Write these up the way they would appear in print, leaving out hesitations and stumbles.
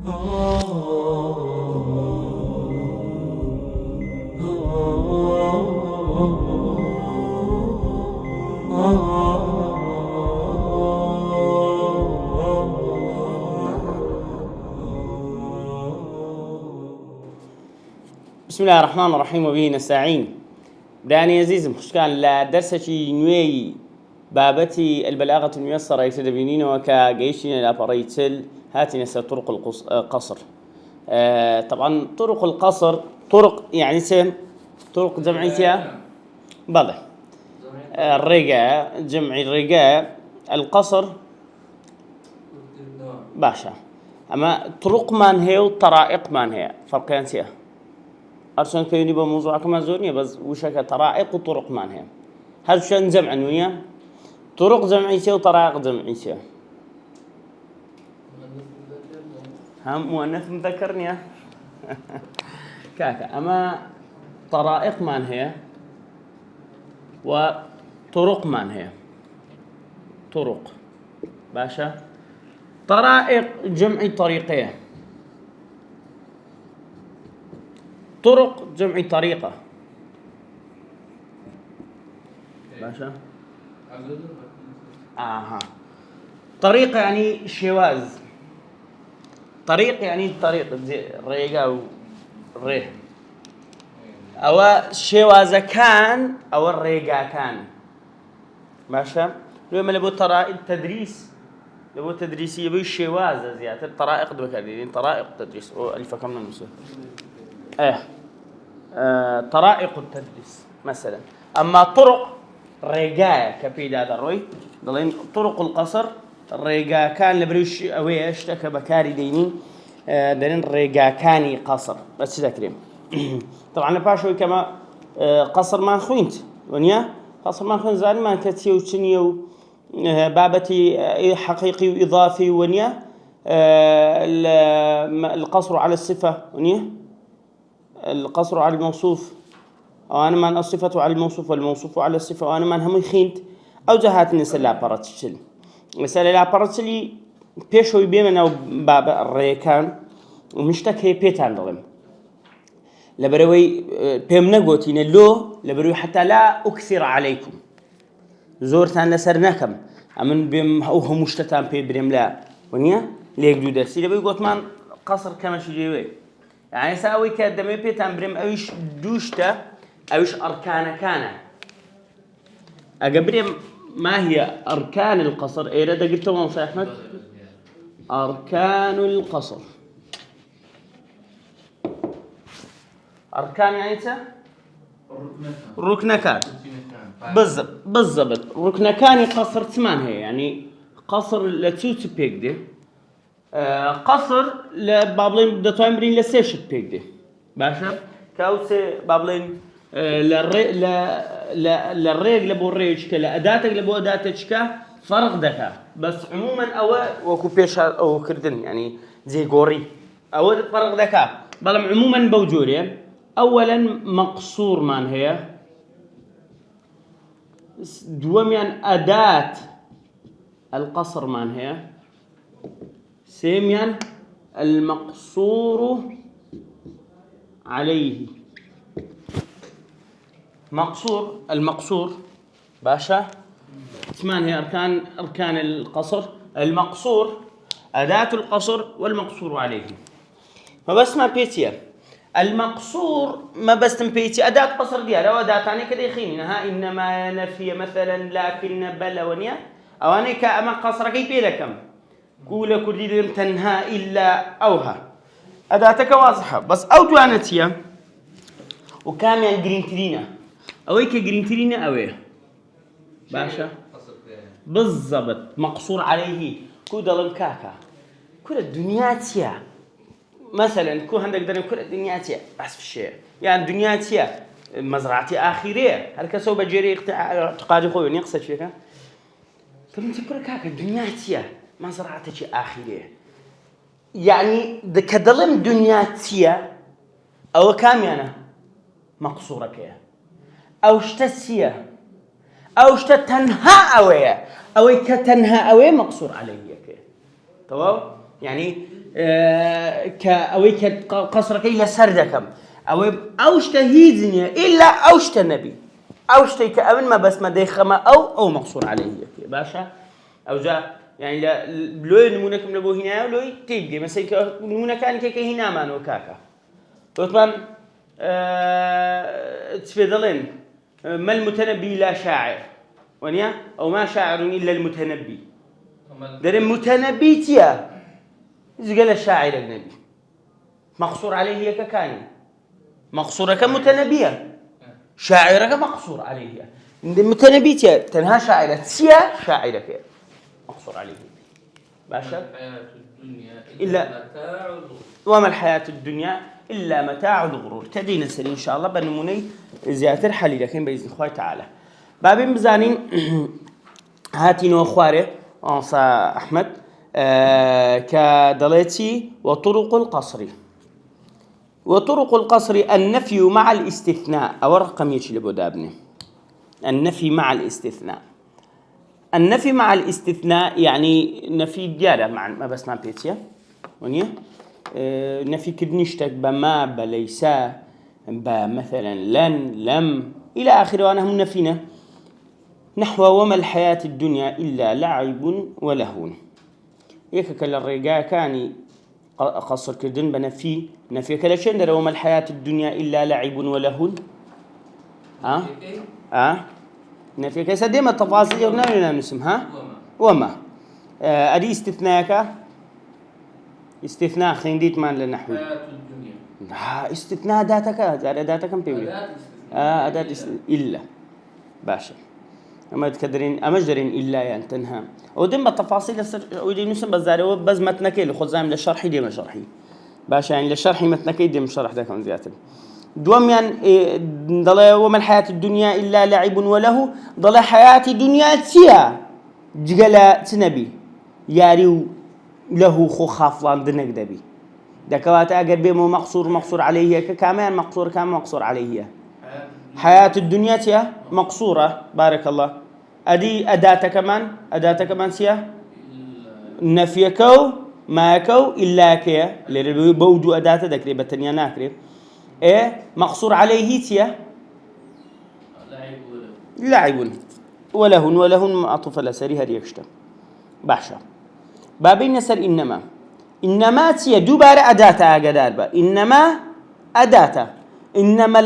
بسم الله الرحمن الرحيم وبه نستعين. داني عزيز مشكان لا درسة نوي بابتي البلاغة الميسرة يتدبينين وكجيشين الأبريتل هاتي نسى طرق القصر. طبعا طرق القصر طرق يعني سم طرق جمعيتها بله الرجاء جمع الرجاء القصر باشا أما طرق من هي وطرائق من هي فرقان سيا أرسل كيوني بموضوع كمان زورني بس وشك طرائق وطرق من هي هذا شان جمع ويا طرق جمعية وطرائق جمعية هم مؤنث مذكرني كاكا أما طرائق من هي وطرق من هي طرق باشا طرائق جمع طريقية طرق جمع طريقة باشا طريقة يعني شواذ طريق يعني طريق زي ريقة وريه أو شواذ كان أو الريقة كان باشا لما لبو التدريس لبو تدريسي يبو الشواذ زيادة طرائق بكالين طرائق تدريس أو ألف كم من مسؤول طرائق التدريس مثلا أما طرق رجاء كبيد هذا الروي ضلين طرق القصر رجاء كان لبريش أوي اشتكى بكاري ديني دلين رجاء كاني قصر بس ذكرين طبعا باشوي كما قصر ما خوينت ونيا قصر ما خوين زان ما كتيو تشنيو بابتي حقيقي وإضافي ونيا القصر على الصفة ونيا القصر على الموصوف أو أنا من الصفة على الموصوف والموصوف على الصفة وأنا من هم خينت أو جهات الناس لا برتشل مثلا لا برتشلي بيشوي بيمن أو باب الريكان ومشتكي بيتان ضلم لبروي بيمنا قوتين اللو لبروي حتى لا أكثر عليكم زورتان لسرناكم أمن بيم أو مشتتان بيبرم لا ونيا ليك دو درسي لبروي قوت من قصر كما شجيوي يعني ساوي كدمي بيتان برم أويش دوشته أويش أركان كان أقبرم ما هي أركان القصر إيه رد قلتهم يا أحمد أركان القصر أركان يعني ركنكان بالضبط ركنكان قصر ثمان هي يعني قصر لتوت بيجدي قصر لبابلين دتوامرين لسيشت بيجدي باشا كاوسي بابلين للريق لبو الريج كلا أداتك لبو أداتك فرق دكا بس عموما أو وكوبيش أو كردن يعني زي غوري أو فرق دكا بلام عموما بوجوري أولا مقصور من هي دوميا أداة القصر من هي سيميا المقصور عليه المقصور باشا ثمان هي أركان القصر المقصور أداة القصر والمقصور عليه ما بس ما بيتيا المقصور ما بس تنبيتي أداة قصر ديالها وأداة ثانية كده يخينها إنما نفي مثلا لكن بل ونيا أو أنا كأما قصر كيف لكم قول كل تنهى إلا أوها أداتك واضحة بس أو توانتيا وكامل جرينترينا أويك جرينترينا أويه باشا بالضبط مقصور عليه كودلن كاكا كل الدنيا تيا مثلا كو عندك درن كل الدنيا تيا بس في الشيء يعني الدنيا تيا مزرعتي آخرية هل كسو بجري اعتقادي خوي يقصد فيك فانت كل كاكا الدنيا تيا مزرعتي آخرية يعني كدلم دنيا تيا أو كاميانا مقصورة كيا أو اشتسيا أو اشتتنها أويا أو كتنها أويا مقصور عليه كيا تمام يعني كأوي كقصرك إلا سردكم أوشت هيزني إلا أوشت النبي أوشت كأمن ما بس ما ديخما أو مقصور عليه باشا أو جاء يعني لا لو نمونك من أبو هنا لو تيجي مثلا نمونك كان هنا ما نوكاكا طبعا تفضلين ما المتنبي لا شاعر ونيا أو ما شاعر إلا المتنبي در المتنبي تيا إذا قال الشاعر النبي مقصور عليه هي ككاني مقصورك متنبية شاعرك مقصور عليه المتنبي تيا تنها شاعرة تيا شاعرك مقصور عليه باشا إلا وما الحياة الدنيا إلا متاع الغرور تدين سري إن شاء الله بنموني زيادة الحلي لكن بإذن الله تعالى بابين بزانين هاتين وأخواره أنصى أحمد كدلتي وطرق القصر النفي مع الاستثناء أو رقم يجلب دابني النفي مع الاستثناء النفي مع الاستثناء يعني نفي ديارة مع ما بس مع بيتيا ونيه نفي كدنيشتك بما بليسا بمثلا لن لم إلى آخره وأنا هم نفينا نحو وما الحياة الدنيا إلا لعب ولهو يكك الرجاء كاني قصر كردن بنفي نفي كلا شيء در وما الحياة الدنيا إلا لعب ولهو نفي كيس ديما التفاصيل يقولنا نسمها وما أدي استثناءك استثناء خنديت مان للنحو استثناء أداتك كم بيقول أداة إلا باشا أما تقدرين أمجدرين إلا يعني تنها ودم التفاصيل ودي نسم بزاري بس متنكي لخذ زايم للشرح دي شرحي باشا يعني للشرح متنكي دي شرح ده كم زيادة دوم يعني ضل وما الحياة الدنيا إلا لعب وله ضل حياة الدنيا تيا جلا تنبي ياريو له خو خافلان دنك دبي دكوات أجر بيمو مقصور عليه كمان مقصور عليه حياة الدنيا تيا مقصورة بارك الله أدي أداة كمان تيا نفيكو ماكو إلا كيا اللي بودو أداة ذكري بتنيا ناكري إيه مقصور عليه تيا لعب ولهن معطوف لسري هذه يكشتا باشا بابين نسر إنما تيا دوبار أداة أجدار با إنما أداة إنما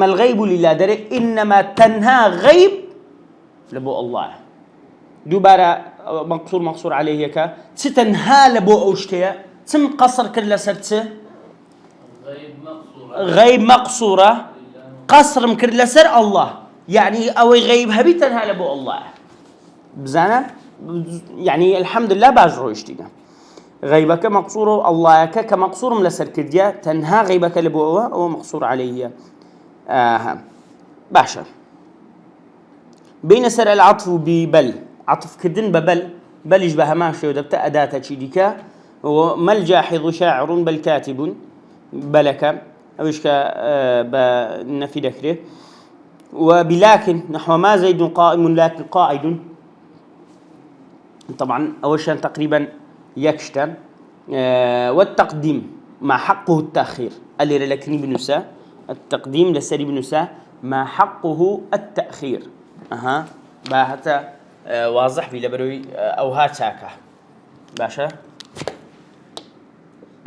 الغيب لله دري إنما تنها غيب لبو الله دوبارة مقصور عليه كا تتنها لبو أوشتيا تم قصر كل سرت غيب مقصورة قصر مكر سر الله يعني أو غيب هبي تنها لبو الله بزانا يعني الحمد لله باجرو اشتينا غيبك مقصور الله كمقصور من لسر كديا تنها غيبك لبو أو مقصور عليه باشا بين سر العطف ببل عطف كدن بل يشبه ماشي ودبتا أداة شديكا وما الجاحظ شاعر بل كاتب بلك أوش بنفي ذكره وبلكن نحو ما زيد قائم لكن قائد طبعا أول شيء تقريبا يكشتا والتقديم ما حقه التأخير اللي لكني بنسا التقديم لسري بنسا ما حقه التأخير باهتا واضح في لبروي أو هاتاكا باشا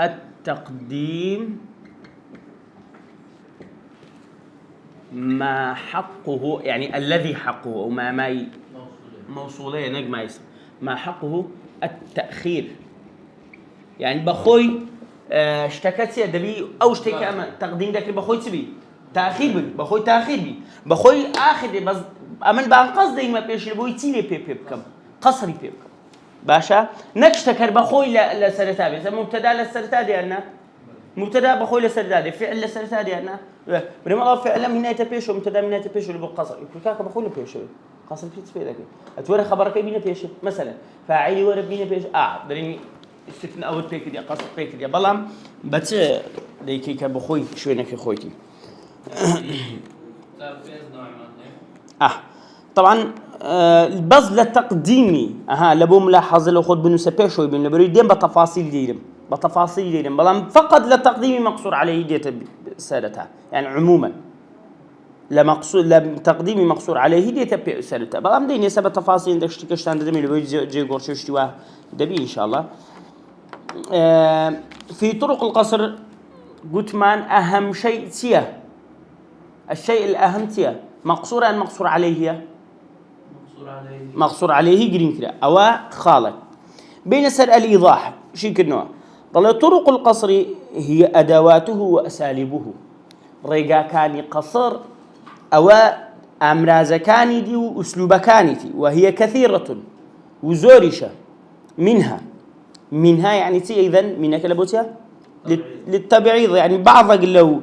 التقديم ما حقه يعني الذي حقه أو ما موصولية نجم اسم ما حقه التأخير يعني بخوي اشتكت يا دبي أو اشتكى أما تقديم ذاك بخوي تبي تأخير بي بخوي تأخير بي بخوي آخر بس أمن بعد قصدي ما بيش لبوي تيلي بيب كم قصري بيب كم باشا نكشتكر بخوي لسرتابي إذا مبتدأ للسرتادي أنا مبتدأ بخوي لسرتادي فعل لسرتادي أنا بريم الله فعل من هنا تبيشه مبتدأ من هنا تبيشه اللي بالقصر يقول كاك بخوي لبيشه قصر في لك أتوري خبرك بينا بيشه مثلا فاعلي ورا بينا بيشه دريني استثناء أول بيك دي قصر بيك دي بلام بس ديكي كبخوي شو إنك خويتي طبعا بس لتقديمي لبو ملاحظة لو خد بنوسة بيشوي بين لبريدين بتفاصيل ديرم بلام فقط لتقديمي مقصور عليه ديت سالتها يعني عموما لتقديمي مقصور عليه ديت سالتها بلام دين يسبب تفاصيل دشتكشتان دمي لو جي قرشتي واه دبي إن شاء الله. في طرق القصر قلت مان أهم شيء تيه الشيء الأهم تيه مقصور أن مقصور عليه مقصور عليه جرين كده أو خالق بين سر الإيضاح شيء كنوع ضل طرق القصر هي أدواته وأساليبه رجع كان قصر أو أمراز كان دي وأسلوب كانتي وهي كثيرة وزورشة منها يعني تي إذن منها كلبوتها للتبعيض يعني بعض لو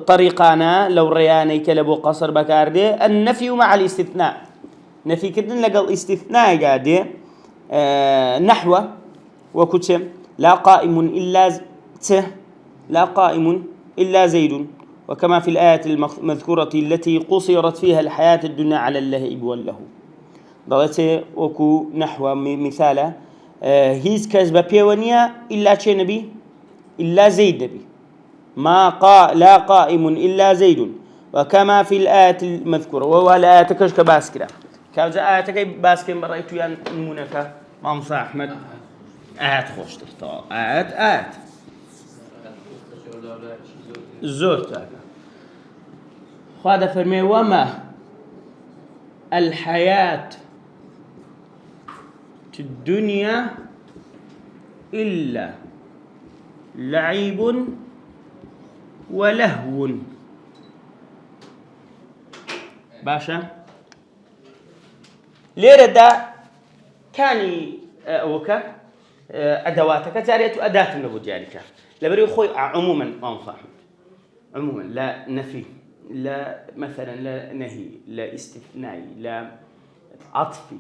طريقانا لو رياني كلبو قصر بكاردي النفي مع الاستثناء نفي كدن لقى استثناء قاعدة نحو وكتم لا قائم إلا زيد وكما في الآية المذكورة التي قصرت فيها الحياة الدنيا على اللهب والله ضلت وكو نحو مثالا هيز كذب بيونيا إلا شيء نبي إلا زيد نبي لا قائم إلا زيد وكما في الآية المذكورة وهو الآية كشك باسكرة كاوزا آية كي باسكين برأيتو يان نمونك مامصا أحمد آيات خوش تختار آيات زور تاكا خواده فرمي وما الحياة الدنيا إلا لعيب ولهو باشا ليرة دا كاني أوكا أدواتك جارية أداة من أبو جاريك لبري خوي عموما ما صاحب عموما لا نفي لا مثلا لا نهي لا استثنائي لا عطفي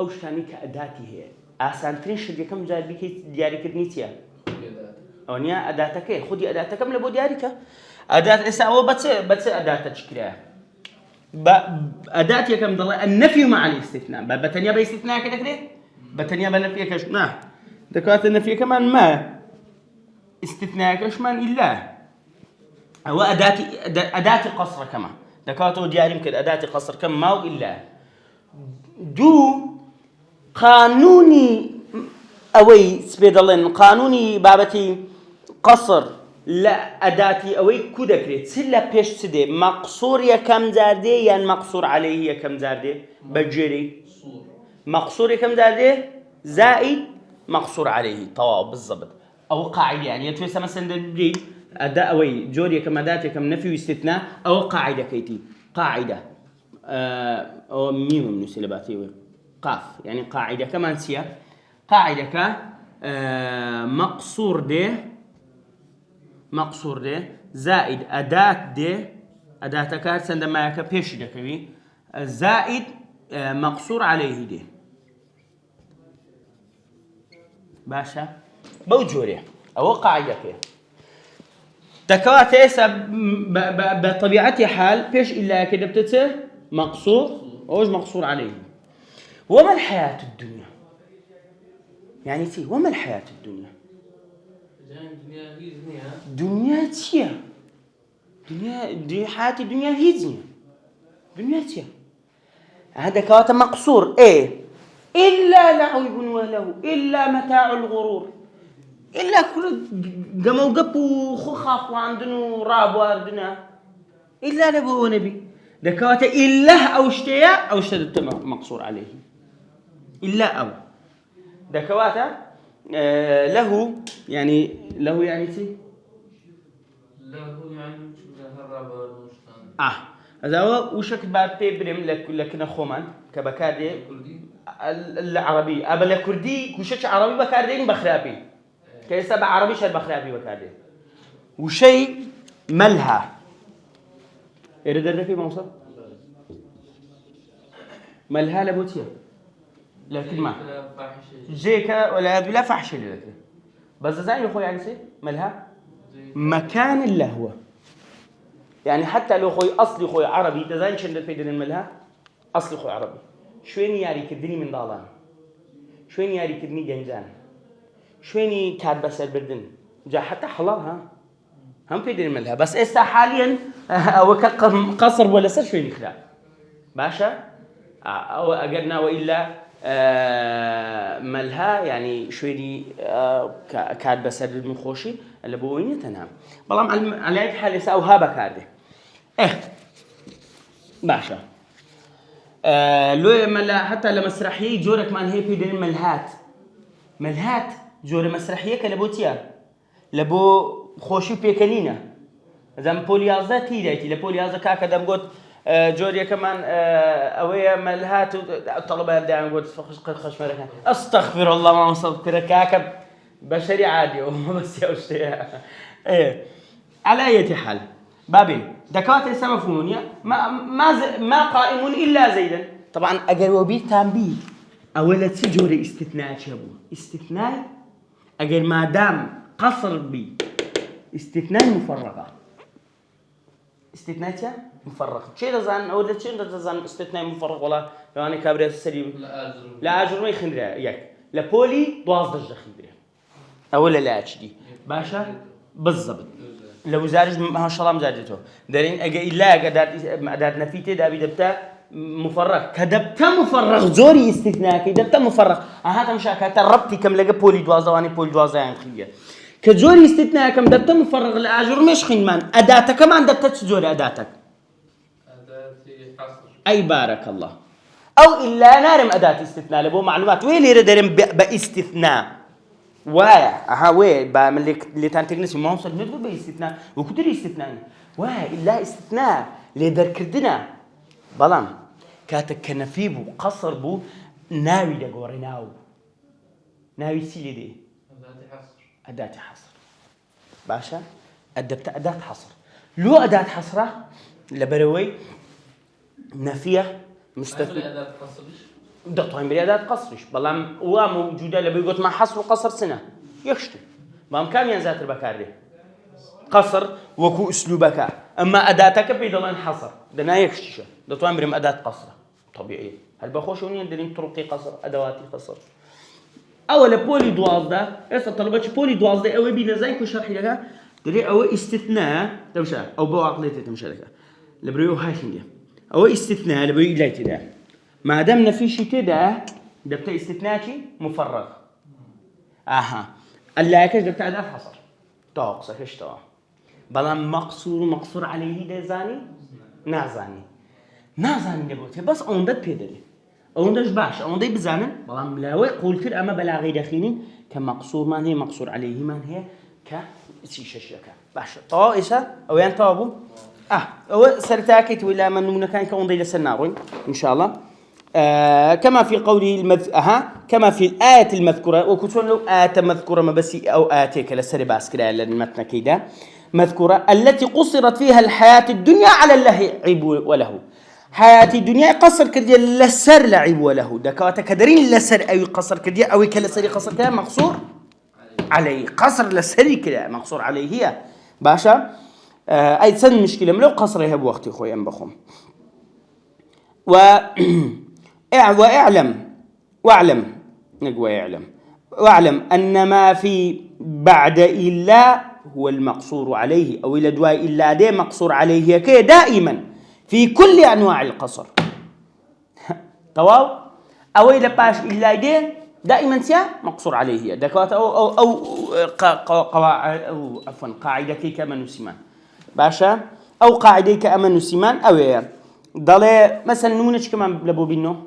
أو شاني كأداتي هي أسانترين شدي كم جار بيك ديارك نيتيا أو نيا أداتك خدي أداتك كم لبو ديارك أداة إسا بس أداة تشكيلها أداتي كم ضل النفي مع الاستثناء بتنيا باستثناء كده بتنيا بنفي كش ما ذكرت النفي كمان ما استثناء كش من إلا هو أداة قصر كمان ذكرته دياري يمكن أداة قصر كم ما إلا دو قانوني أوي سبيدلين قانوني بابتي قصر لا أداتي أوي كودكريت سلا بيش سدي مقصور يا كم زاردي يعني مقصور عليه يا كم زاردي بجري مقصور يا كم زاردي زائد مقصور عليه طواب بالضبط أو قاعدة يعني يتوسع مثلا دي أداء أوي جوري كم أداة كم نفي واستثناء أو قاعدة كيتي قاعدة أو ميم من سلباتي قاف يعني قاعدة كمان سيا قاعدة ك مقصور ده زائد أداة كار سندما يك بيش ده كوي زائد مقصور عليه ده باشا بوجوري أو قاعدة كي تكوات بطبيعتي حال بيش إلا كده بتتصير مقصور أوج مقصور عليه. وما الحياة الدنيا يعني تي وما الحياة الدنيا دنيا تيا دنيا حياة الدنيا هي دنيا تيا هذا كوات مقصور إلا لعب وله إلا متاع الغرور إلا كل جمو جبو خخاف وعندنا راب واردنا إلا نبو ونبي دكوات إلا أو اشتيا أو اشتدت مقصور عليه إلا أو دكوات له يعني تي له يعني هذا هو وشك بعد تبرم لكن خومان كبكادي العربي أبل الكردي كوشش عربي بكاردين بخرابي كيسا عربي شر بخرابي بكاردين وشيء ملها إردنا في موصل ملها لبوتيا لكن ما جيكا ولا بلا فحش لك بس زين أخوي يعني سي ملها مكان اللهوة يعني حتى لو خوي أصلي خوي عربي تزين شندل في دين الملها أصلي خوي عربي شوێنی یاریکردنی منداڵان، شوێنی یاریکردنی گەنجان، شوێنی کات بەسەربردن، جا حتا حەڵاڵ هەم پێ دێن مەلها، بەس ئێستا حالیەن ئەوە کە قەسر بووە لەسەر شوێنی خرا باشە ئەوە ئەگەر ناوە ئیلا مەلها ینی شوێنی کات بەسەربردن خۆشی لە بۆ ئەوەی نیە تەنها، بەڵام عەلای حال ئێستا ئەوها بەکاردێ باشە لۆ مەلا حتا لە مەسرحیەی جۆرێکمان هەیە پێی دێنن مەلهات جۆرە مەسرحیەکە لە بۆ چییە؟ لە بۆ خۆشی و پێکەنینە ئەزانم پۆلی 11 تیدایتی لە پۆلی 11 کاکە دەمگوت جۆریەکەمان ئەوەیە مەلهات و تەڵەبەیان دایانگوت خەشمەرەکان ئەستەغفر الله مامۆستا کرە کاکە بەشەری عادیەوە مەبەستی ئەو شتەیە على أي حال بابين دكاتره اسمه فنونية ما قائم إلا زيدا طبعا أجر وبيت تنبيه أولا تجوري استثناء شابو استثناء أجر ما دام قصر بي استثناء مفرغة استثناء مفرغ شيء رزان أولا شيء رزان استثناء مفرغ ولا يعني كابريت سري لا أجر ما يخندرا ياك لا بولي ضاز درجة خندرا أولا لا أشدي باشا بالضبط لو زارج ما شاء الله مزاجته دارين أجا إلا أداة نفيته دابي دبته مفرغ كدبته مفرغ زوري استثناء كدبته مفرغ هذا مشاكل ربطي كم لقى بولي دوازة واني بولي دوازة يعني خليه كزوري استثناء كم دبته مفرغ الأجر مش خنمان أداتك كمان دبته زوري أداتك أي بارك الله أو إلا نارم أداة استثناء لبو معلومات وين يردرم باستثناء وايا وين بعمل اللي تانتقنسي ما وصل ندخل باستثناء وكتير استثناء وايا إلا استثناء لدر كردنا بلام كاتك كنفيبو قصر بو ناوي دقوري ناوي سيلي دي أداة حصر باشا أدبت أداة حصر لو أداة حصرة لبروي نفيه مستثنى أداة حصرش ده طيب بريادات قصرش بلام هو موجودة اللي بيقول مع حصر وقصر سنة يشتو بام كم ينزات البكار قصر وكو أسلوبك أما أداتك بيدلان حصر ده نا يكشش ده طيب بريم أداة قصر طبيعي هل بخوشوني عندنا طرقي قصر أدواتي قصر أول بولي دواز ده إيش طلبتش بولي دواز ده أول بينا زي كل شرح لك دري أول استثناء تمشى أو بعقليته تمشى لك لبريو هاي شنجة أول استثناء لبريو إجلاته ده ما دامنا في شيء كده دبت استثناء مفرغ الله يكش دبت أداة حصر طاقس فيش طاق بلام مقصور عليه ده زاني نازاني دبوته بس عندك بيدري عندك باش عندك بزانن بلام لاوي قلت أما بلاغي دخيني كمقصور ما هي مقصور عليه ما هي كشيشة باش طائسة أو ين طابو أو سرتاكت ولا من كان كوندي لسناوي إن شاء الله كما في قوله كما في الآية المذكورة وكتون له آية مذكورة ما بس أو آياتك لسر باسكرا للمتن كيدا مذكورة التي قصرت فيها الحياة الدنيا على الله عيب وله حياة الدنيا قصر كرديا لسر لعيب وله دكاتا كدرين لسر أي قصر كرديا أو كلسر قصر كده مقصور عليه قصر لسر كده مقصور عليه هي باشا أي سن مشكلة لو قصر هي بوقتي خوي أم بخم واعلم أن ما في بعد إلا هو المقصور عليه أو إلى دواء إلا ده مقصور عليه كي دائما في كل أنواع القصر تواو أو إلى باش إلا ده دائما سيا مقصور عليه دكوات أو قواعد أو عفوا قاعدة كي كما نسمان باشا أو قاعدة كما نسمان أو ضل مثلا نمونش كمان لبو بينه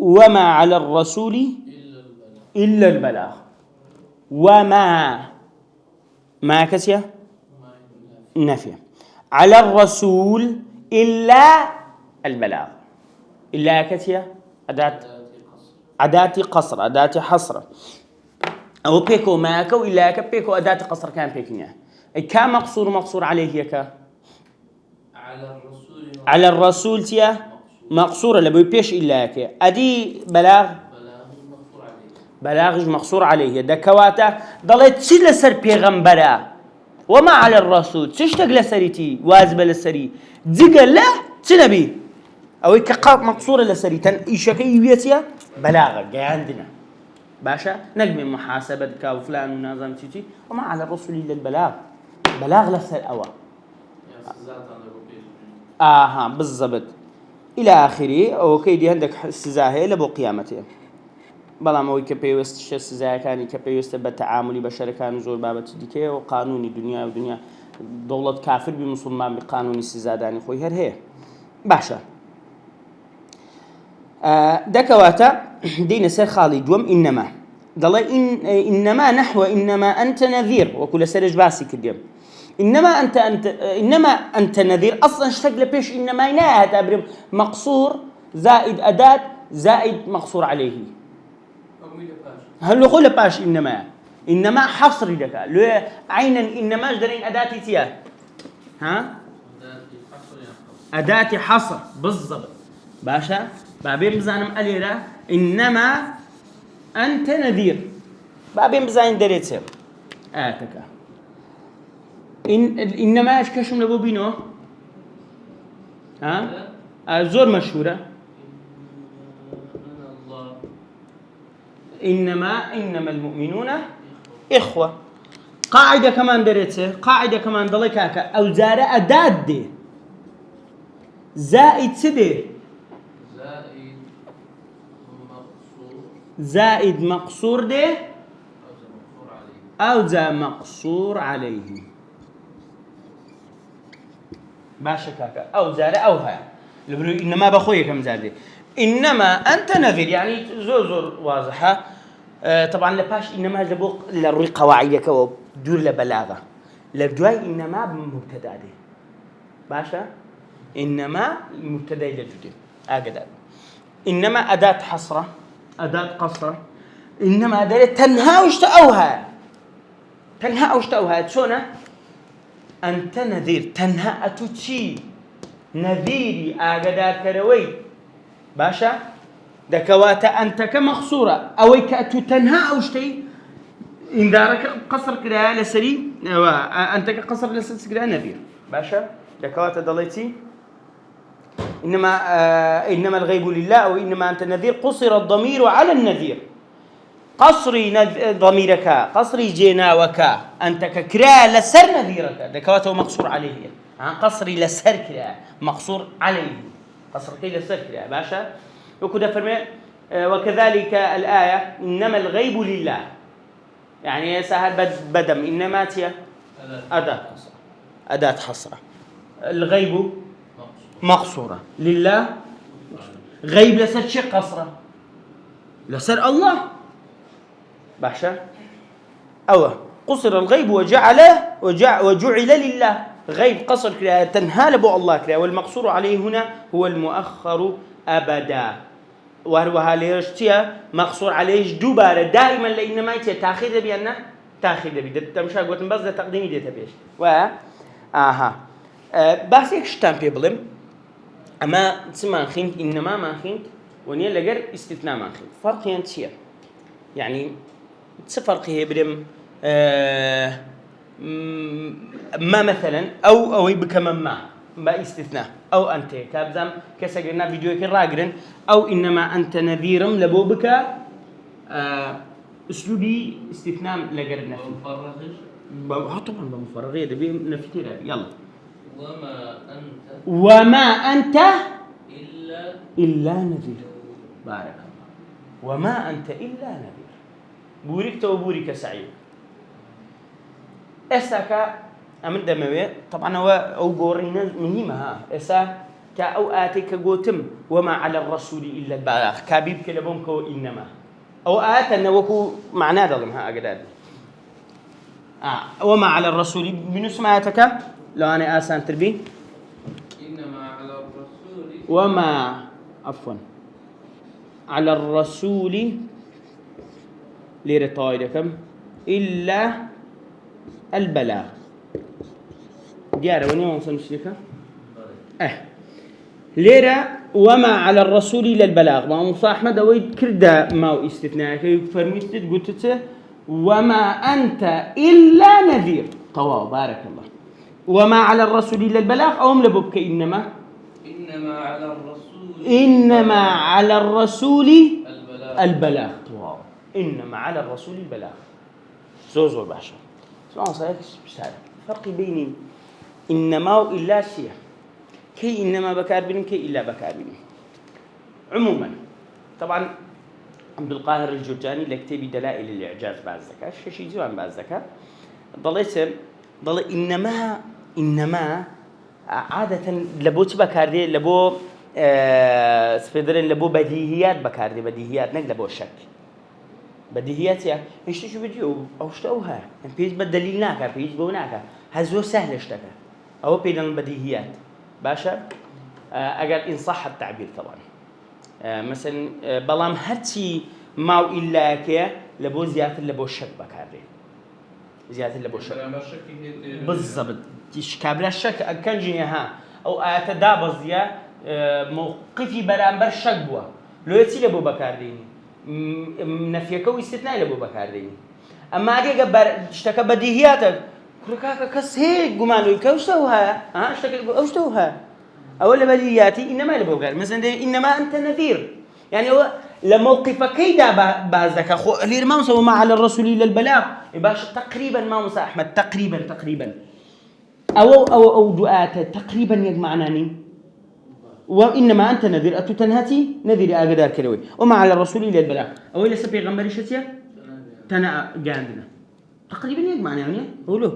وما على الرسول إلا البلاغ وما ما كسيه نفي على الرسول إلا البلاغ إلا كسيه أداة قصر أداة حصر أو بيكو ماكو إلا كبيكو أداة قصر كان بيكنيا كان مقصور عليه يكا على الرسول تيا مقصورة لبي بيش إلا كي أدي بلاغ مقصور عليه دكواته ضلت تشيل سر بيغمبرا وما على الرسول تشتغل سريتي واجب للسري دقة لا تنبي أو كقاب مقصورة لسريتن إيشكي بيتيا بلاغة جاي عندنا باشا نجم محاسبة كاو فلان ونظام تيجي وما على الرسول إلا البلاغ بلاغ لسر أوا بالضبط إلى آخره أو كيدي عندك استزاهة لبو قيامته بلا ما ويكبيوست شو استزاهة كان يكبيوست بالتعامل بشر كانوا زور بابت ديكه وقانون الدنيا ودنيا دولة كافر بمسلمان بقانون استزاداني خوي هي باشا دكواتا دين سر خالي دوم إنما ضل إنما نحو إنما أنت نذير وكل سرج باسي كديم إنما أنت نذير أصلاً اشتغل بيش إنما يناهد أبرم مقصور زائد أداة زائد مقصور عليه هل يقول باش إنما حصر لك لو عينا إنما جدرين أداة تيا ها أداة حصر بالضبط باشا بابين بزانم أليرا إنما أنت نذير بابين بزاين دريتسير آتك إنما إيش كشم لبو بينو ها زور مشهورة إنما المؤمنون إخوة قاعدة كمان دريتسير قاعدة كمان ضلكاكا أو زارة أداة دي زائد سدي زائد مقصور ده أو زا مقصور عليه باشا كاكا أو زارة أو هاي إنما بخويا كم زادي إنما أنت نذير يعني زور واضحة طبعا لباش إنما جبوق للروي قواعدك ودور لبلاغة لبجواي إنما بمبتدأ ده باشا إنما المبتدأ لجدي أقدر إنما أداة حصرة أداة قصرة إنما أداة تنهى واشتأوها شونه أنت نذير تنهى أتوشي نذيري أقدر كروي باشا دكواتا أنت كمخصورة أو كأتو تنهى أوشتي إن دارك قصر كده لسري أنت كقصر لسري كده نذير باشا دكواتا دليتي إنما الغيب لله أو إنما أنت نذير قصر الضمير على النذير قصري ضميرك قصري جناوك أنت ككرا لسر نذيرك دكواته مقصور عليه قصري لسر كرا مقصور عليه قصر كي لسر كرا باشا وكذا فرمي وكذلك الآية إنما الغيب لله يعني سهل بدم إنما تيا أداة حصرة الغيب مقصورة لله غيب لسر شيء قصرة لسر الله باشا أو قصر الغيب وجعل لله غيب قصر كلا تنهال بو الله كلا والمقصور عليه هنا هو المؤخر أبدا وهو ليشتيا مقصور عليه دوباره دائما لإنما يتي تأخير بينا تأخير بي تمشى قلت بس ده تقديمي ده تبيش بس يكشتان بيبلم أما تسمع خنت إنما ما خنت ونيل لجر استثناء ما خنت فرق ينتشير يعني فرق هي بدم ما مثلا أو بكمان ما استثناء أو أنت كابزم كسجلنا فيديو كراجرن أو إنما أنت نذير لبوبك أسلوبي استثناء لجرنا طبعا بمفرغية ده بنفتير يلا وما أنت إلا نذير بارك الله وما أنت إلا نذير بوركت وبورك سعيد إساك أمن دموي طبعا هو أو جورينا مهمة إسا كأو آتك جوتم وما على الرسول إلا البلاغ كابيب كلبونك إنما أو آت أنه وكو معناه ضمها أجداد وما على الرسول من سمعتك لو أنا آسان تربي إنما على الرسول وما عفوا على الرسول لرطايدكم إلا البلاغ ديارة وني وانصن شركة ليرة وما على الرسول إلا البلاغ ما مصاح مدى ويد كردا ما استثناء كي فرميتت قلت وما أنت إلا نذير طواو بارك الله وما على الرسول إلا البلاغ أو ملبوك إنما على الرسول إنما على الرسول البلاغ. البلاغ. واو. إنما على الرسول البلاغ. زور باشا. سؤال صحيح بسالة. فرق بين إنما وإلا شيء. كي إنما بكاربين كي إلا بكاربين. عموما طبعا عبد القاهر الجرجاني لكتابي دلائل الإعجاز بعد الزكاة شيء زمان بعد الزكاة ضل إنما عادة لبوت بكاردي لبو سفيدرين لبو بديهيات بكاردي بديهيات نقل لبو شك بديهيات يا إيش شو بديو أو شتوها يعني بيج بدليل ناكا بيج بوناكا هزو سهل اشتكى أو بين البديهيات باشا أقل إن صح التعبير طبعا مثلا بلام هرتي ما إلا كيا لبو زيادة لبو شك بكاردي زيادة لبو شك بالضبط كابلا الشك كان جيها أو أتدابز يا موقفي برامبر شك بوا لو يتي لبو بكارديني نفيك واستثناء لبو بكارديني أما أدي قبر اشتكى بديهياتك كركاكا كس هيك قمانو كوشتوها ها اشتكى أوشتوها أول بديهياتي إنما لبو بكاردي مثلا إنما أنت نذير يعني هو لموقف كيدا بازك أخو الإمام سوى ما على الرسول إلا البلاغ يباش تقريبا ما موسى أحمد تقريبا أو دعاء تقريبا يجمعناني وإنما أنت نذير أتتنهتي نذير أقدار كروي وما على الرسول إلا البلاغ أو إلى سبي غمبري شتيا تنا جاندنا تقريبا يجمعناني قولوا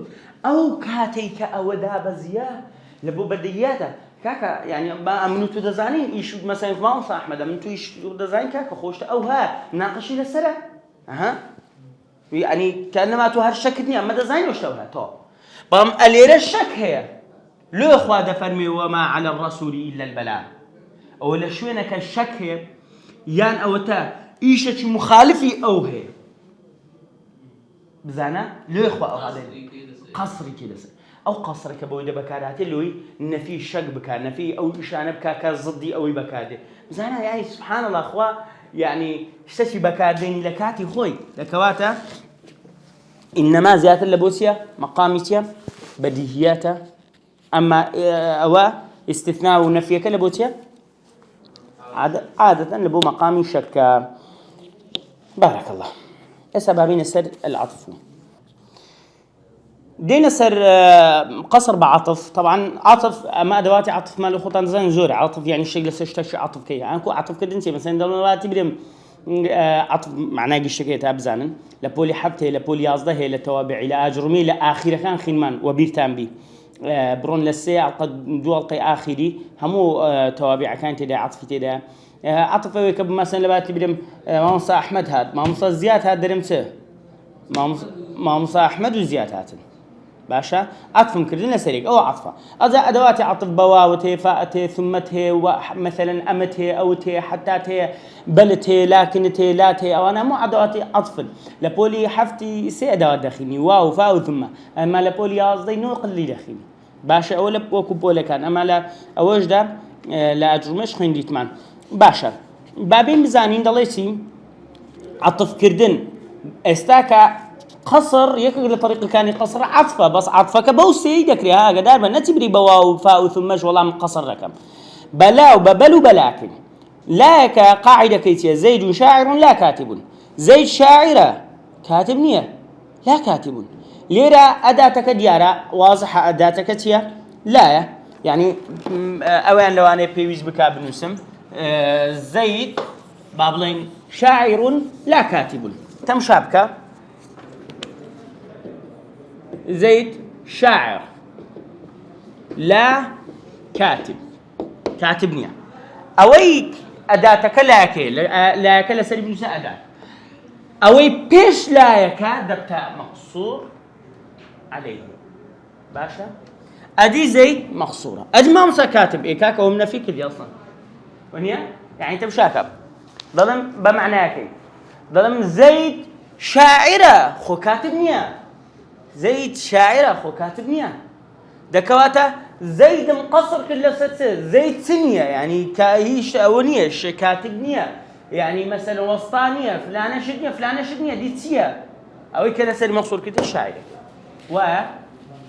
أو كاتيك أو داب زيا لبو بدياته كاكا يعني ما أمنوا تدزانين إيش مثلا ما موسى أحمد أمنوا إيش تدزانين كاكا خوشت أو ها ناقشي للسرة يعني كأنما توهر شكتني أما دزانين وش توها تو بام ألير الشك هي لو إخوة فرمي وما على الرسول إلا البلاغ أو لشوينك الشك هي يان أو تا إيشة مخالفي أو هي بزانا لو إخوة أو هذا قصري كده أو قصرك بويدا بكاراتي لوي نفي شك بكار نفي أو إشانة بكاكا ضدي أو بكادي بزانا يعني سبحان الله أخوة يعني اشتشي بكاديني لكاتي خوي لكواتا إنما زيادة اللبوسية مقاميتيا بديهياتا أما أو استثناء ونفيك لبوسية عادة لبو مقامي شك بارك الله السبابين السر العطف دينا سر قصر بعطف طبعا عطف أما أدواتي عطف ماله خطان زين زوري عطف يعني الشيء لسه عطف كي يعني كو عطف كده انتي مثلا دلوقتي بريم عطف معناه الشيء تابزانن لبولي حبته لبولي يازده هي للتوابع إلى أجرمي لآخر كان خنمان وبيرتان بي برون لسه عقد دول قي آخري همو توابع كانت تدا عطف تدا عطف ويكب مثلا لباتي بريم ماموسى أحمد هاد ماموسى زياد هاد درمته ماموسى أحمد وزياد هاتن باشا عطفهم كردنا سريق أو عطفة أدوات عطف بواوته فاءته ثمته ومثلا أمته أوته حتاته بلته لكنته لاته أو أنا مو أدوات عطف لبولي حفتي سي أدوات داخلي واو فاء ثم أما لبولي قصدي نوق اللي داخلي باشا أو لبوكو بولا كان أما لا أوج ده لا أجرمش خين ديتمان باشا بابين بزانين دليتي عطف كردن استاكا قصر يكل طريق كان قصر عطفه بس عطفك بوسي ذكرها قدار ما نتبري بواو فاء ثمش والله مقصر ركم بلا وببل بلاكن لا كقاعده كيتيا زيد شاعر لا كاتب زيد شاعره كاتب نيه لا كاتب ليرا اداتك ديارا واضحه اداتك تيا لا يعني اوان لو انا بيويز بكاب نسم زيد بابلين شاعر لا كاتب تم شابكه زيد شاعر لا كاتبني أويك أداتك لاك لسلب نساء أداة أوي بيش لايك دبتا مقصور عليه باشا أدي زيد مقصورة أدي ما مسا كاتب إيه كاكا ومنا فيك دي أصلا ونيا يعني أنت مشاكب ظلم بمعناك ظلم زيد شاعرة خو كاتبني زيد شاعرة خو كاتبني دكواتا زيد مقصر كل ست زيد سنية يعني كاهيش أونية كاتبنية يعني مثلا وسطانية فلانة شدنية دي تسيا أو كذا سر مقصور كده الشاعر و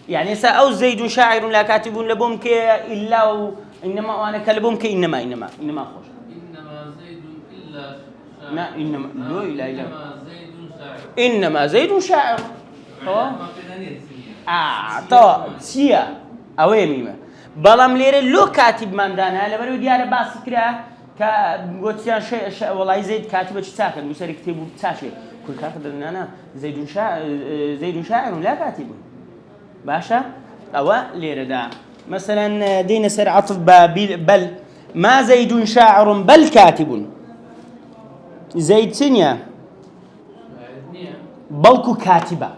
يعني أو زيد شاعر لا كاتب لبوم كي إلا إنما أنا كلبهم كإنما خوش إنما زيد إلا ما إنما لا إله إلا إنما زيد شاعر إنما زيد شاعر ما فينا نرسم طبعا سيا أوي ميمة بلام ليرة لو كاتب من دانا لبرو ديار باسكرا كقولتيان شيء والله زيد كاتب إيش ساكن مسير كتبه تاشي كل كاتب أنا زيد شاعر لا كاتب باشا أو ليرة دا مثلا دين سر عطف بل ما زيد شاعر بل كاتب زيد سنيا بلكو كاتبة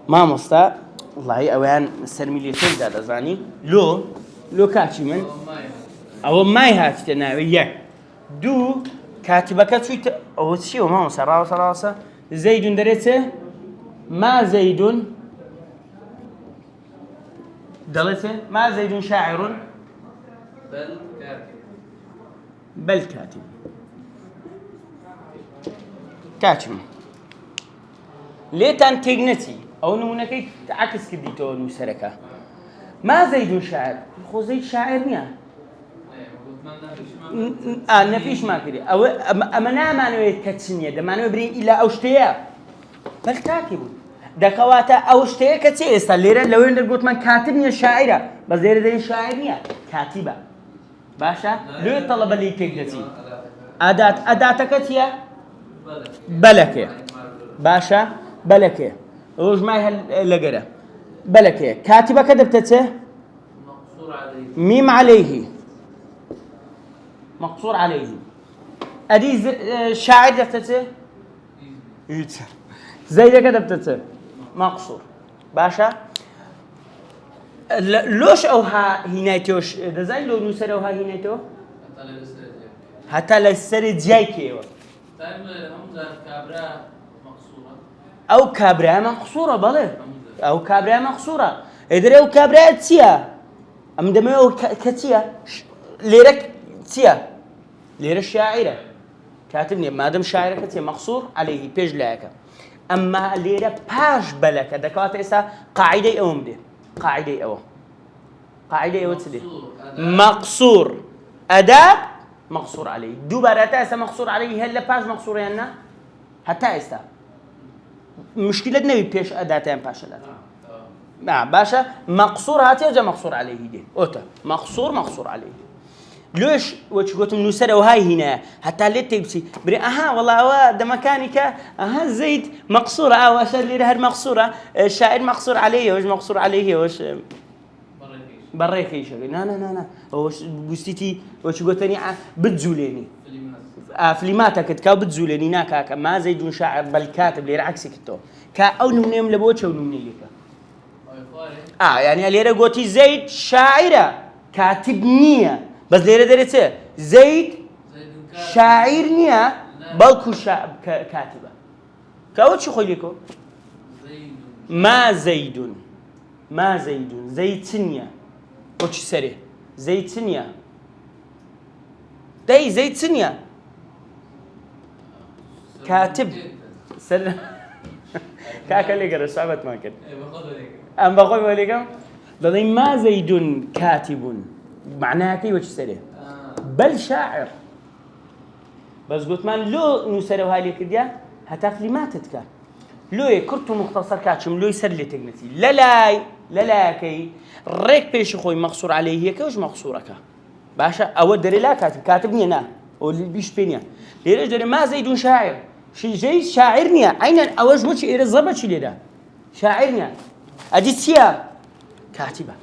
ما مستا والله أوان السرميلية تبدأ لزاني لو كاتب من أو ما يهات تناوي دو كاتبة كتويت أو شيء وما مسرا وصلاصة زيد درته ما زيد دلته ما زيد شاعر بل كاتب كاتب ليتان تجنتي أو نمونك عكس كديتو نسركه ما زيد شاعر خو زيد شاعر نيا نفيش ما كده أو أمنا ما نوي كتسنية ده ما نوي برين إلى أوشتيا بل كاتب ده كواتا أوشتيا كتير استليرة لو يندر قلت من كاتبني الشاعرة بس دير ده شاعرنيا كاتبة باشا لو طلب اللي تجنتي أداة كتيا بلكة باشا بلكة روج معي هاللجرة بلكة كاتبة كدبتته ميم عليه مقصور عليه أدي شاعر دبتته زي كدبتته مقصور باشا لوش أوها هنايتوش ده زي لو نسر أوها هنايتو حتى لسر جاي كيو أو كابرا مقصورة بله أو كابرا مقصورة إدري أو كابرا تيا أم دمي أو كتيا ليرك تيا ليرة الشاعرة كاتبني ما دام شاعرة كتيا مقصور عليه بيج لك أما ليرة باش بلك دكوات إسا قاعدة أوم ده قاعدة أو تدي مقصور أداة مقصور عليه دوبارة إسا مقصور عليه هلا باش مقصور هنا حتى إسا مشكلة نبي بيش أداتين باش أداة باشا مقصور هاتي وجا مقصور عليه دي أوتا مقصور عليه ليش وش قلت من نسرة وهاي هنا حتى اللي تبسي بري والله هو ده مكانك زيد مقصورة وش اللي رهر مقصورة الشاعر مقصور عليه وش مقصور عليه وش بريك إيش لا وش بستي وش قلتني بتزوليني فيلماتك تكاو بتزوليني ناكاك ما زيد شاعر بل كاتب لير عكسك تو كا أو نمنيم لبوتش أو نمنيك يعني ليرة قوتي زيد شاعرة كاتب نية بس ليرة دريته زيد شاعر نية بلكو كاتبة كاوت شو خيلكو ما زيد زيد سنية وش سري زيد سنية داي زيد سنية كاتب سلم كاكلي قرر صعبت ما كده أم بقول وليكم لذي ما زيد كاتب معناها كي وش سري بل شاعر بس قلت من لو نسره هالي كديا هتفلي ما تتك لو يكرت مختصر كاتشم لو يسر لي تجنتي لا كي ريك بيش خوي مقصور عليه هيك وش مقصورك باشا أود لا كاتبني أنا واللي بيش بيني ليش دري ما زيد شاعر شيء جاي شاعرني عينا أوج وش إير الضبط شيء ده شاعرني أدي سيا كاتبة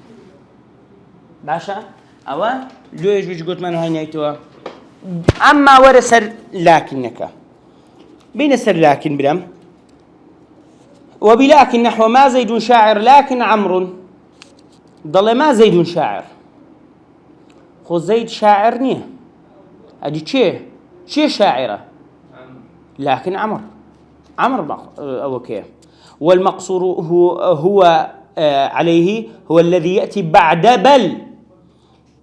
باشا أو لو يجوز قلت من هاي نيتوا أما ورسر لكنك بين سر لكن برام وبلكن نحو ما زيد شاعر لكن عمرو ضل ما زيد شاعر خو زيد شاعر نيه أدي شيء شاعرة لكن عمر أو كيف والمقصور هو عليه هو الذي يأتي بعد بل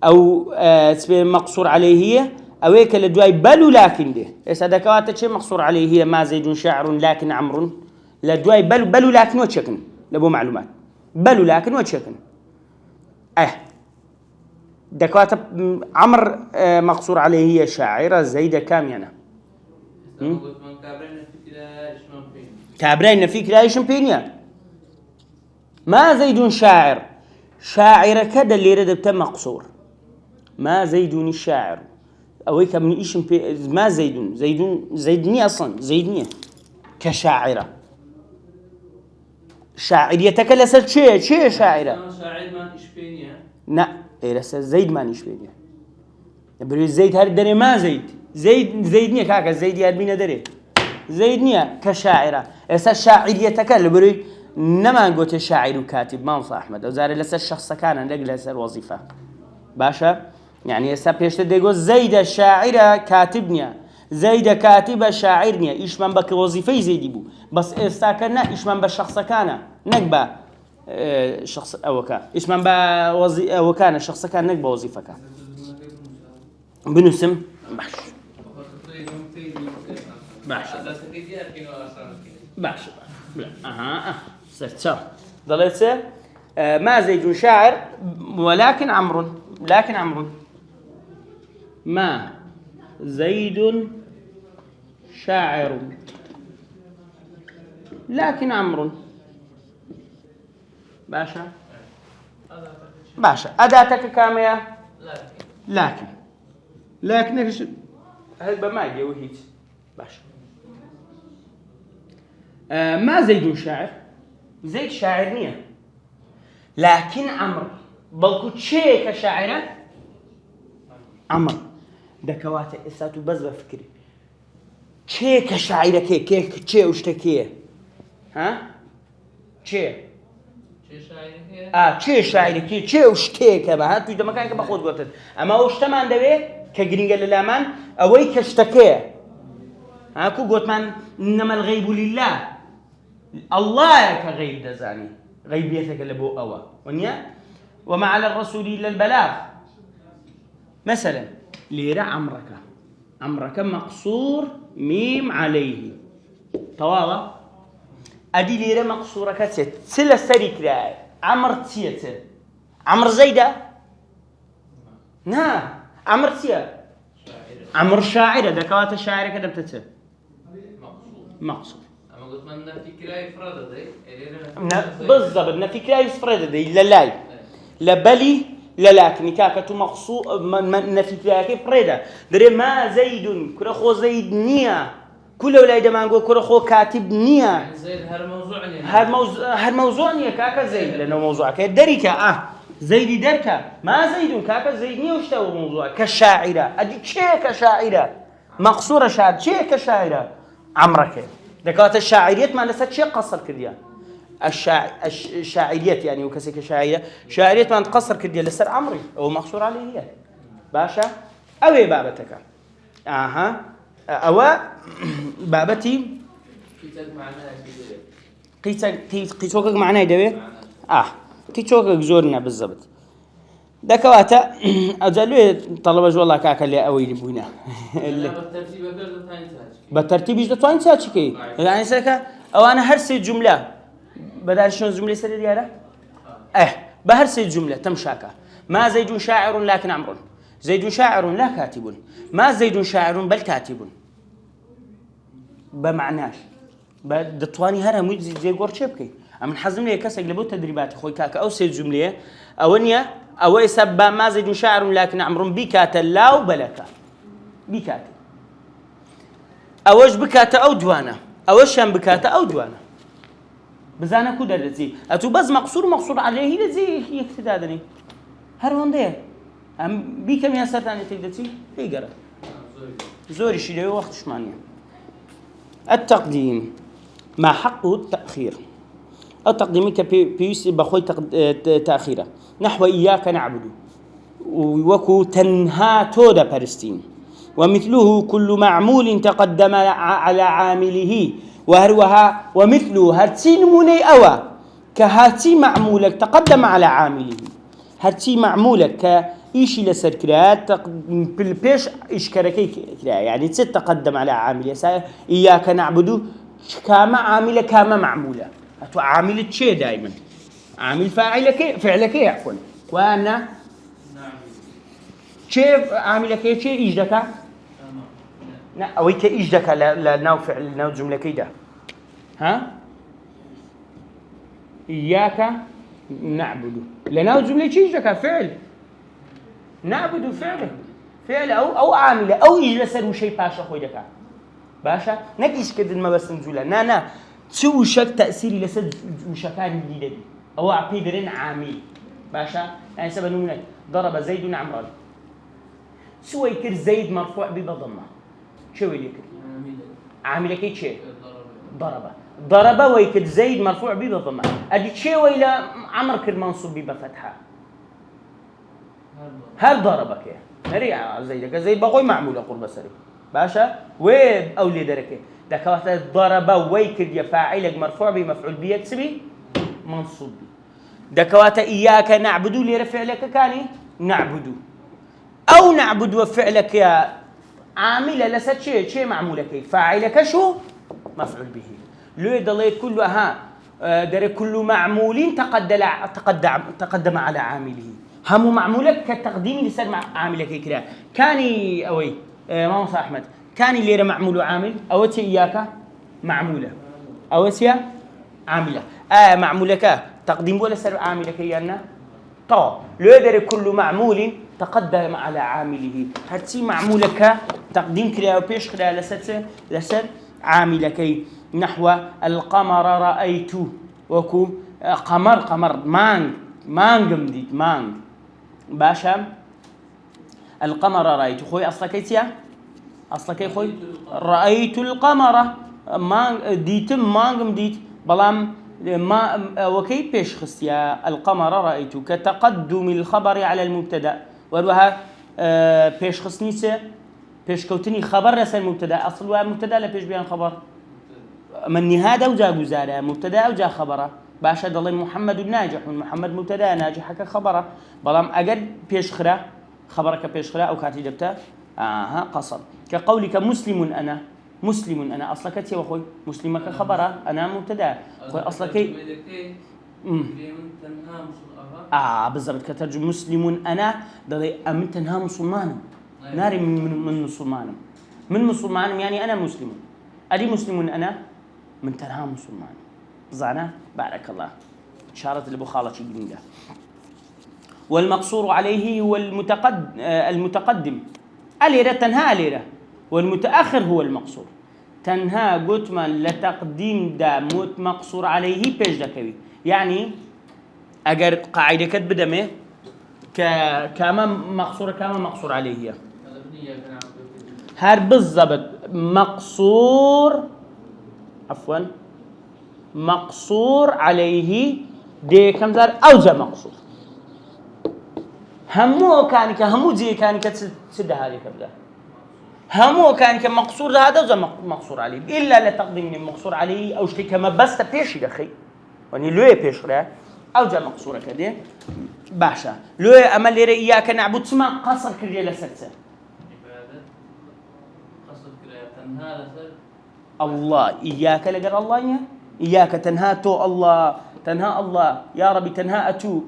أو مقصور عليه أو هيك الدواي بل لكن ده إيش هذا كواتة شيء مقصور عليه هي ما زيد شاعر لكن عمرو لدواي بل لكن وتشكن لبو معلومات بل لكن وتشكن دكوات عمر مقصور عليه هي شاعرة زيد كامينة قلت من كابرين في كلا إشمان فين كابرين فيك لا يشم بينيا ما زيد شاعر شاعر كذا اللي رد مقصور ما زيد الشاعر أويك من إيش ما زيدني أصلا زيدني كشاعرة شاعريتك لست شيء شاعرة أنا شاعر ما إشبينيا لا إيه لست زيد ما نشبه بقول زيد هردني ما زيدني كاكا زيد يربينا دري زيدني كشاعرة لست شاعريتك اللي بقول نما قلت شاعر وكاتب ما وصى أحمد وزار لست الشخص كان لقى لست الوظيفة باشا يعني سبيش تدقو زيد الشاعرة كاتبني زيد كاتب شاعرني إيش من بك وظيفة زيدي بو بس استاكرنا إيش من بالشخص كان نقبة شخص أو كان إيش من أو كان الشخص كان نقبة وظيفة كان بنسم باش صرت ضليت ما زيد شاعر ولكن عمرو ما زيد شاعر لكن عمرو باشا أداتك كامية لكن إيش هل ما يجي وهيج باشا ما زيد شاعر زيد شاعر نية لكن عمرو بلكو تشيك شاعرة عمرو دكوات إساتو بس بفكري تشيك شاعرة كي تشي وشتكيه ها تشي تشي شاعرة كي تشي وشتكيه ما هات ويدا مكانك بخود قلت أما وشتمان دوي كجرينجا للامان أوي كشتكيه ها كو قلت من إنما الغيب لله الله كغيب دزاني غيبيتك اللي بو أوا ونيا وما على الرسول إلا البلاغ مثلا ليرى عمرك مقصور ميم عليه طوالا أدي ليرى مقصورة كتت سلا سريك لا عمر تيت عمر زيدة نا عمر تيت عمر شاعرة دكوات الشاعرة كده بتت مقصور قلت من فكرة يفرد دي بالضبط نفكرة يفرد دي لا لبلي لكن كاكتو مقصود نفكرة يفرد دري ما زيد كرخو زيد نية كل ولايد ما نقول كرخو كاتب نية زيد هر موضوع نية كاكا زيد لأنه موضوع كدريكا زيد دركا ما زيد كاكا زيد نية وشتاو موضوع كشاعرة أدي شيء كشاعرة مقصورة شاعر شيء كشاعرة عمرك دكات الشاعريات ما لست شيء قصر كديا الشاعريات يعني وكسيك شاعرية شاعريات ما تقصر كديا لسر عمري أو مقصور عليه هي باشا أوي بابتك أو بابتي قيتوكك معناه يدوي قيتوكك زورنا بالضبط دكواتا أجلوا طلبة والله كاك اللي أوي لبونا بالترتيب يجد توين ساتشكي يعني سكا أو أنا هرسي جملة بدل شلون جملة سرية ديارة بهرسي جملة تمشاكا ما زيد شاعر لكن عمرو زيد شاعر لا كاتب ما زيد شاعر بل كاتب بمعناش بدتواني هرا مجزي زي قرشبكي أمن حزم لي كسر لبو تدريبات خوي كاكا أو سيد جملة أونيا أو يسبب ما زيد شاعر لكن عمرو بكاتا لا وبلكا بكاتا أوش بكاتا أو دوانا أوش هم بكاتا أو دوانا بزانا كده لذي أتو بس مقصور عليه لذي يكتدادني هر هونده هم بيكم يا سرطان تقدرتي بيقرأ زوري شيء له وقت شمانية التقديم ما حقه التأخير التقديم كبيس بخوي تأخيره نحو إياك نعبد وكو تنها تودا برستين ومثله كل معمول تقدم على عامله وهروها ومثله هرتي نموني أوا كهاتي معمولك تقدم على عامله هرتي معمولك كإيشي لسركرات بالبيش إشكركي كرا يعني تقدم على عامله إياك نعبد كما عامله كما معموله أتو عامل شيء دائما عامل فعلك عفوا وأنا كيف عاملك شيء إيش دكا لا أو إيش دكا لا ناو فعل ناو جملة كيدا ها إياك نعبد لناو جملة إيش دكا فعل نعبد فعل أو عاملة أو إيش لسر شيء باشا خوي دكا باشا نكيش كده ما بس نزوله نا شو شك تأثيري لسد وشكان جديد أو عبيدرين عامل باشا يعني سبب نمونك ضرب زيد عمران شو يكر زيد مرفوع بضمة شو يكر عامل كي شيء ضرب ويكر زيد مرفوع بضمة أدي شيء وإلى عمر كر منصوب بفتحة هل ضربك يا نريع زيد بقول معمولة قرب سري باشا ويب أولي دركه دكوات ضرب ويكر يفاعلك مرفوع بمفعول به يكسبي منصوب دكوات إياك نعبد لرفع لك كاني نعبد أو نعبد وفعلك يا عاملة لست شيء معمولك فاعلك شو مفعول به لو يضل كلها در كل معمول تقدم على عامله هم معمولك كتقديم لسر عاملك كده كاني أوي ما صح أحمد كان اللي معمول عامل أوتي إياك معمولة أوتي عاملة معمولك تقديم ولا سر عاملك يانا طا لو يدري كل معمول تقدم على عامله هاتي معمولك تقديم كلا وبيش كلا لسر عاملك نحو القمر رأيت وكو قمر مان جمديت مان باشا القمر رأيت خوي أصلك يا خوي رأيت القمر ما ديتم مانغم ديت بلام ما وكيف بيش خصيا القمر رأيت كتقدم الخبر على المبتدأ وروها بيش خصنيسة بيش كوتني خبر رسل المبتدأ أصل مبتدأ لا بيش بيان خبر من هذا وجا جزارة مبتدأ وجا خبره باشا الله محمد ناجح محمد مبتدأ ناجح كخبره بلام أجد بيش خرا خبرك بيش خرا أو كاتي جبته قصر كقولك مسلم أنا أصلك يا أخوي مسلمك خبره أنا مبتدأ أخوي أصلك بالضبط كترجم مسلم أنا ده أمن تنها مسلمان ناري من مسلمان يعني أنا مسلم أدي مسلم أنا من تنها مسلمان زعنا بارك الله إشارة لأبو خالد جديدة والمقصور عليه هو المتقدم أليرة تنها أليرة والمتأخر هو المقصور تنها قتما لتقديم دا موت مقصور عليه بيش دكوي يعني أجر قاعدة كتب دمه كما مقصور عليه هر بالضبط مقصور عليه دي كم زار أوجه مقصور همو زي كان كتسد هذه كبدا همو كان كمقصور هذا وزا مقصور عليه إلا لتقديم مقصور عليه أو شيء كما بس تبيش دخي وني لوي بيش راه أو جا مقصورة كده باشا لوي أما اللي إياك نعبد سما قصر كريه لسلسل قصر كريه تنها لسل الله إياك لقر الله يا إياك تنها تو الله تنها الله يا ربي تنها أتو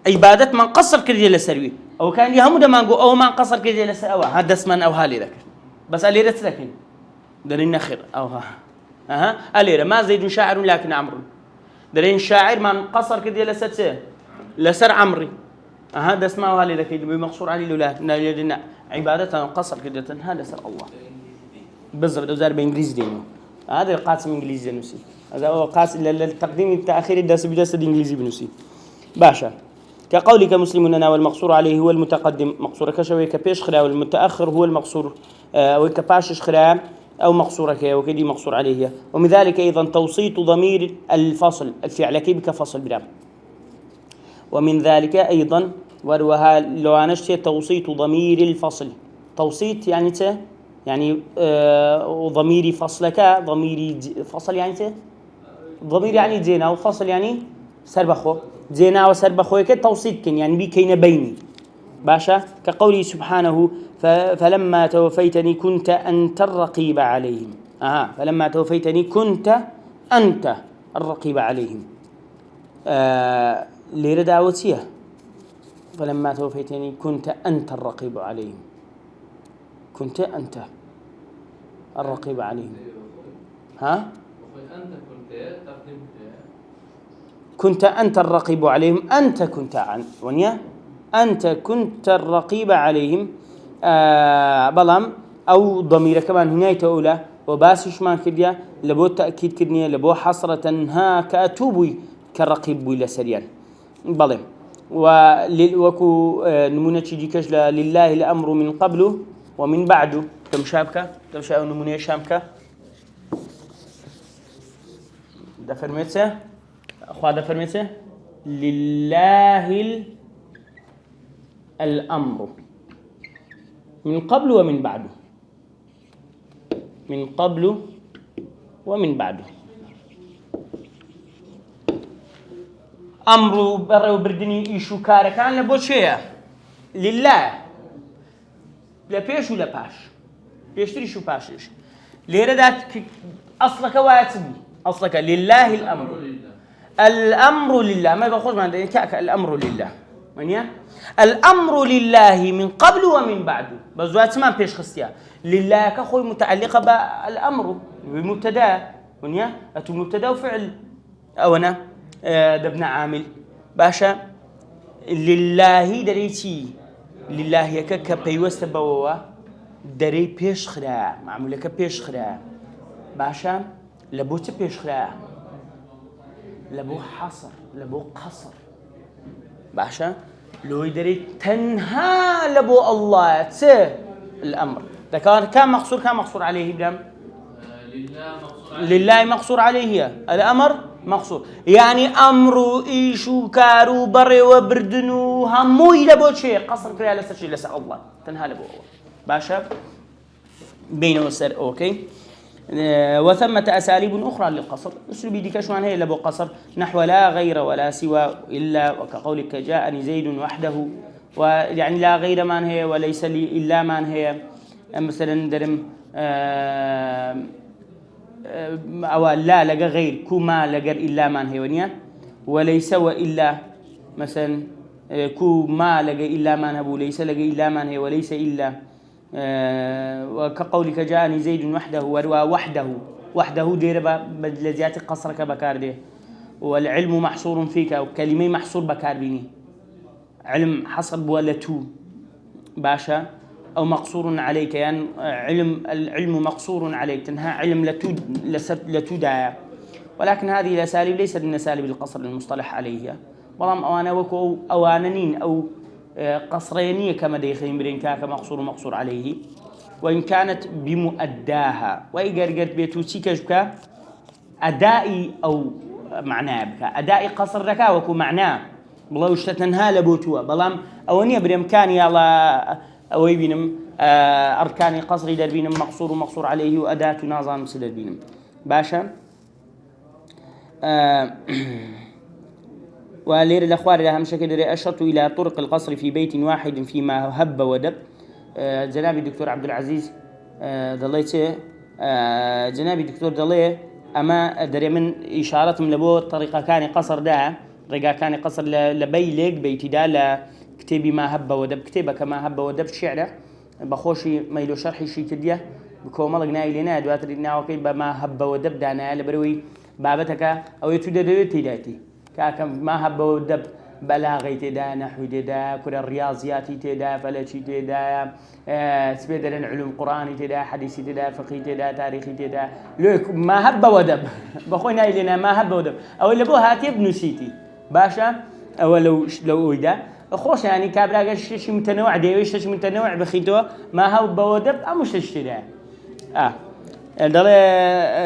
عبادة من قصر كريه لسلوي أو كان يهمه ما نقول أو ما قصر كريه لسلوي هذا اسمن أو هالي لك بس اللي رتلكن درين نخر أو ها اللي ما زيد شاعر لكن عمرو درين شاعر من قصر كده لسر عمري هذا اسمه هالي لك بمقصور عليه لولا نجدنا عبادة قصر كده هذا سر الله بالضبط وزار بإنجليزي دينه هذا قاسم إنجليزي بنوسي هذا هو قاسم للتقديم التأخير الدرس بدرس إنجليزي بنوسي باشا كقولك مسلم أنا والمقصور عليه هو المتقدم مقصور كشوي كبيش خلا والمتأخر هو المقصور وكباشش خلا أو مقصورة كي وكدي مقصور عليه ومن ذلك أيضا توسيط ضمير الفصل الفعل كي كفصل برام ومن ذلك أيضا وروها لو أنشت توسيط ضمير الفصل توسيط يعني ضميري فصلك ضميري فصل يعني ضمير يعني زينا وفصل يعني سربخو زينا وسربخو كي توسيط كن يعني بكين بيني باشا كقوله سبحانه فلما توفيتني كنت أنت الرقيب عليهم فلما توفيتني كنت أنت الرقيب عليهم ليرة دعوتيه فلما توفيتني كنت أنت الرقيب عليهم. كنت أنت الرقيب عليهم. ها؟ أنت كنت تقدم كنت أنت الرقيب عليهم. أنت كنت ونيا أنت كنت الرقيب عليهم. بلام أو ضمير كمان هنا تقوله وباسش ما كديا لبو تأكيد كدني لبو حسرة ها كأتوبي كالرقيب ولا سريان بلام وكو نمونة تجيكش لله الأمر من قبله ومن بعده تمشابكة تمشاو نمونة شامكة ده فرميته أخوة ده فرميته لله الأمر من قبل ومن بعده. من قبل ومن بعده. أمر برا وبردني إيشو كاره كان لبوشيا لله لا بيش ولا باش بيشتري شو باشش ليرة ذات أصلك واتبي أصلك لله الأمر. الأمر لله ما بخوض ما عندنا كأك الأمر لله منيا الأمر لله من قبل ومن بعده بزوات ما بيش خستيا لله كخوي متعلقة بالأمر بمبتدا منيا أتو مبتدا وفعل أو أنا دبنا عامل باشا لله دريتي لله يكك بيوست بوا دري بيش خرا معمولك بيش خرا باشا لبوت بيش خرا لبو حصر لبو قصر باشا لو يدري تنها لبو الله الأمر ده كان مقصور عليه بدم لله مقصور عليه الأمر مقصور يعني أمر إيشو كارو بري وبردنو همو يلبو شيء قصر كريا لسه شيء لسه الله تنها لبو الله باشا بينه وسر أوكي. وثمة أساليب أخرى للقصر أسلوبي دي كشوان هي لبو قصر نحو لا غير ولا سوى إلا وكقولك جاءني زيد وحده ويعني لا غير من هي وليس لي إلا من هي مثلا درم أو لا لقى غير كما لقى إلا من هي ونيا وليس وإلا مثلا كما لقى إلا من هو ليس لقى إلا من هي وليس إلا وكقولك جاءني زيد وحده وحده دير بدلزيات قصرك بكارده والعلم محصور فيك أو كلمة محصور بكاربيني علم حصر ولا تو باشا أو مقصور عليك يعني العلم مقصور عليك تنهى علم لتو دايا ولكن هذه الأساليب ليست من أساليب القصر المصطلح عليه والله أوانا وكو أواننين أو قصرينية كما ديخين برينكا كمقصور عليه وإن كانت بمؤداها وإيجار بيتو سيكشبكا أدائي أو معناه بك أدائي قصر ركا وكو معناه بالله وشتنها لبوتوا بلام أونية بإمكاني الله أوي بينم أركان قصري دربينم مقصور عليه وأداة نظام مسل دربينم باشا ولير الأخوار لها مشكل أشرت إلى طرق القصر في بيت واحد فيما هب ودب. جنابي الدكتور عبد العزيز ضليته جنابي الدكتور ضليه أما دري من إشارة من لبو الطريقة كان قصر ده رجع كان قصر لبيلق بيتدا لكتابي ما هب ودب كتابة كما هب ودب شعره بخوشي ميلو شرحي شي كديه بكومل جناي لنا دوات لنا وكي بما هب ودب دانا لبروي بابتك أو يتودد تداتي كاكم ما هب ودب بلاغي تدا نحو تدا كل الرياضيات تدا فلكي تدا سبيدر العلوم قرآني تدا حديثي تدا فقهي تدا تاريخي تدا لوك ما هب ودب بخوينا لنا ما هب ودب أو اللي بو هاتي ابن سيتي باشا أو لو ويدا خوش يعني كابلا شيء متنوع ديويش شيء متنوع بخيتو ما هب ودب أمش اشتراه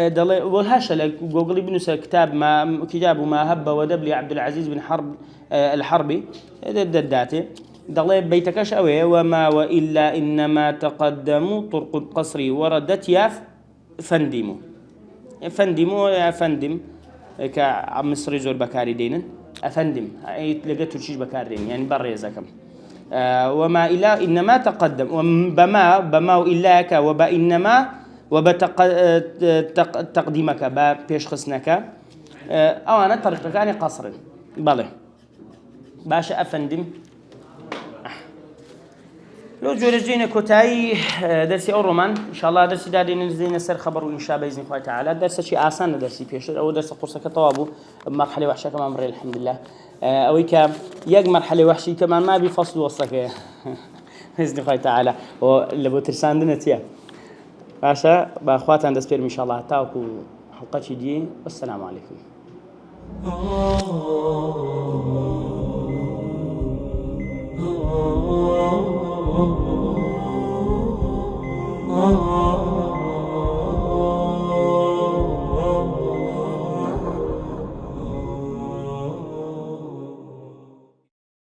دل والهاش جوجل بنوس كتاب ما هب ودب لعبد العزيز بن حرب الحربي داته دل بيتكش أوي وما وإلا إنما تقدموا طرق القصر وردت يا فندموا يا فندم كمصري زور بكاري دينن أفندم لقيت الشيء بكاري يعني بريزكم وما إلا إنما تقدم بما وإلا ك وبإنما وبتقديمك بيش خصنك أو أنا طريقة كاني قصر بله باشا أفندم لو جورجينا كوتاي درسي أورومان إن شاء الله درسي دادين زين سر خبر وإنشاء بإذن الله تعالى درس شيء آسان درسي فيش أو درس قرصة كطوابو مرحلة وحشة كمان مرة الحمد لله أو كام يج مرحلة وحشة كمان ما بفصل وصلك بإذن الله تعالى واللي بترسان دنتيا باشا بأخوات هندس بيرم إن شاء الله تاكو حلقة دي والسلام عليكم